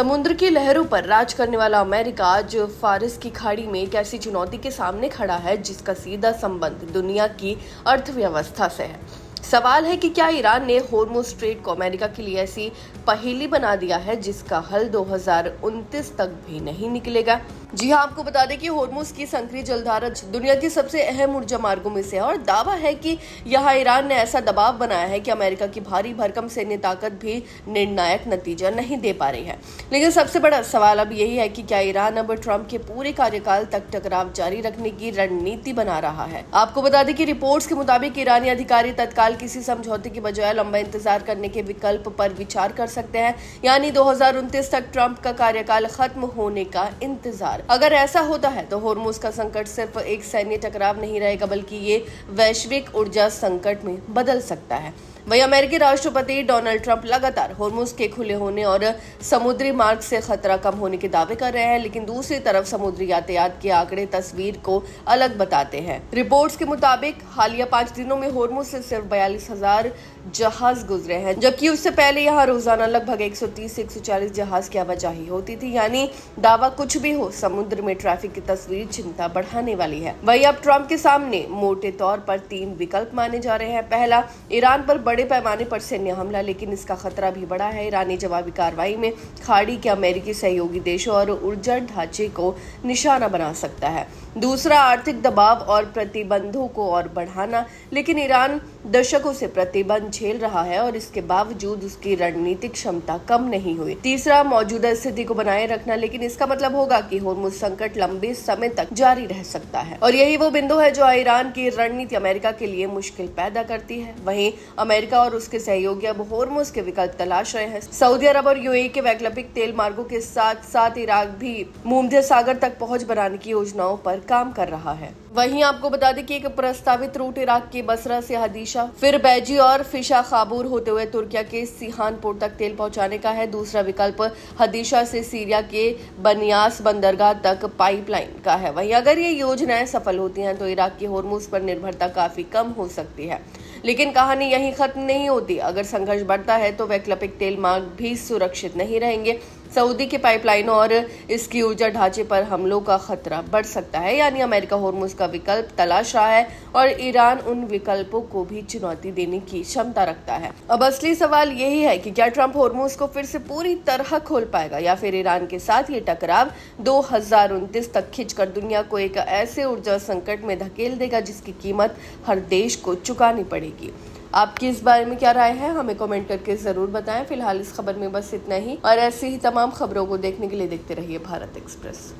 समुद्र की लहरों पर राज करने वाला अमेरिका आज फारस की खाड़ी में एक ऐसी चुनौती के सामने खड़ा है जिसका सीधा संबंध दुनिया की अर्थव्यवस्था से है। सवाल है कि क्या ईरान ने होर्मुज स्ट्रेट को अमेरिका के लिए ऐसी पहेली बना दिया है जिसका हल 2029 तक भी नहीं निकलेगा। जी हां, आपको बता दें कि होर्मुज की संकरी जलधारा दुनिया की सबसे अहम ऊर्जा मार्गों में से है और दावा है कि यहाँ ईरान ने ऐसा दबाव बनाया है कि अमेरिका की भारी भरकम सैन्य ताकत भी निर्णायक नतीजा नहीं दे पा रही है। लेकिन सबसे बड़ा सवाल अब यही है कि क्या ईरान अब ट्रंप के पूरे कार्यकाल तक टकराव जारी रखने की रणनीति बना रहा है। आपको बता दें कि रिपोर्ट्स के मुताबिक ईरानी अधिकारी तत्काल किसी समझौते की बजाय लंबा इंतजार करने के विकल्प पर विचार कर सकते हैं, यानी 2029 तक ट्रंप का कार्यकाल खत्म होने का इंतजार। अगर ऐसा होता है तो होर्मुज का संकट सिर्फ एक सैन्य टकराव नहीं रहेगा बल्कि ये वैश्विक ऊर्जा संकट में बदल सकता है। वहीं अमेरिकी राष्ट्रपति डोनाल्ड ट्रंप लगातार होर्मुज के खुले होने और समुद्री मार्ग से खतरा कम होने के दावे कर रहे हैं, लेकिन दूसरी तरफ समुद्री यातायात के आंकड़े तस्वीर को अलग बताते हैं। रिपोर्ट्स के मुताबिक हालिया 5 दिनों में होर्मुज से सिर्फ 42,000 जहाज गुजरे हैं, जबकि उससे पहले यहाँ रोजाना लगभग 130 से 140 जहाज की आवाजाही होती थी। यानी दावा कुछ भी हो, समुद्र में ट्रैफिक की तस्वीर चिंता बढ़ाने वाली है। वहीं अब ट्रंप के सामने मोटे तौर पर 3 विकल्प माने जा रहे हैं। पहला, ईरान पर बड़े पैमाने पर सैन्य हमला, लेकिन इसका खतरा भी बड़ा है। ईरानी जवाबी कार्रवाई में खाड़ी के अमेरिकी सहयोगी देशों और ऊर्जा ढांचे को निशाना बना सकता है। दूसरा, आर्थिक दबाव और प्रतिबंधों को और बढ़ाना, लेकिन ईरान दशकों से प्रतिबंध झेल रहा है और इसके बावजूद उसकी रणनीतिक क्षमता कम नहीं हुई। तीसरा, मौजूदा स्थिति को बनाए रखना, लेकिन इसका मतलब होगा कि होर्मुज संकट लंबे समय तक जारी रह सकता है और यही वो बिंदु है जो ईरान की रणनीति अमेरिका के लिए मुश्किल पैदा करती है। वहीं अमेरिका और उसके सहयोगी अब होर्मुज के विकल्प तलाश रहे हैं। सऊदी अरब और यूएई के वैकल्पिक तेल मार्गों के साथ साथ इराक भी भूमध्य सागर तक पहुंच बनाने की योजनाओं पर काम कर रहा है। वहीं आपको बता दें कि एक प्रस्तावित रूट इराक के बसरा से हदीशा, फिर बैजी और फिशा खाबूर होते हुए तुर्किया के सीहान पोर्ट तक तेल पहुंचाने का है। दूसरा विकल्प हदीशा से सीरिया के बनियास बंदरगाह तक पाइपलाइन का है। वहीं अगर ये योजनाएं सफल होती हैं तो इराक की होर्मुज पर निर्भरता काफी कम हो सकती है। लेकिन कहानी यहीं खत्म नहीं होती। अगर संघर्ष बढ़ता है तो वैकल्पिक तेल मार्ग भी सुरक्षित नहीं रहेंगे। सऊदी के पाइपलाइनों और इसकी ऊर्जा ढांचे पर हमलों का खतरा बढ़ सकता है। यानी अमेरिका होर्मुज का विकल्प तलाश रहा है और ईरान उन विकल्पों को भी चुनौती देने की क्षमता रखता है। अब असली सवाल यही है कि क्या ट्रंप होर्मुज को फिर से पूरी तरह खोल पाएगा या फिर ईरान के साथ ये टकराव 2029 तक खींचकर दुनिया को एक ऐसे ऊर्जा संकट में धकेल देगा जिसकी कीमत हर देश को चुकानी पड़ेगी। आपकी इस बारे में क्या राय है, हमें कमेंट करके जरूर बताएं। फिलहाल इस खबर में बस इतना ही और ऐसी ही तमाम खबरों को देखने के लिए देखते रहिए भारत एक्सप्रेस।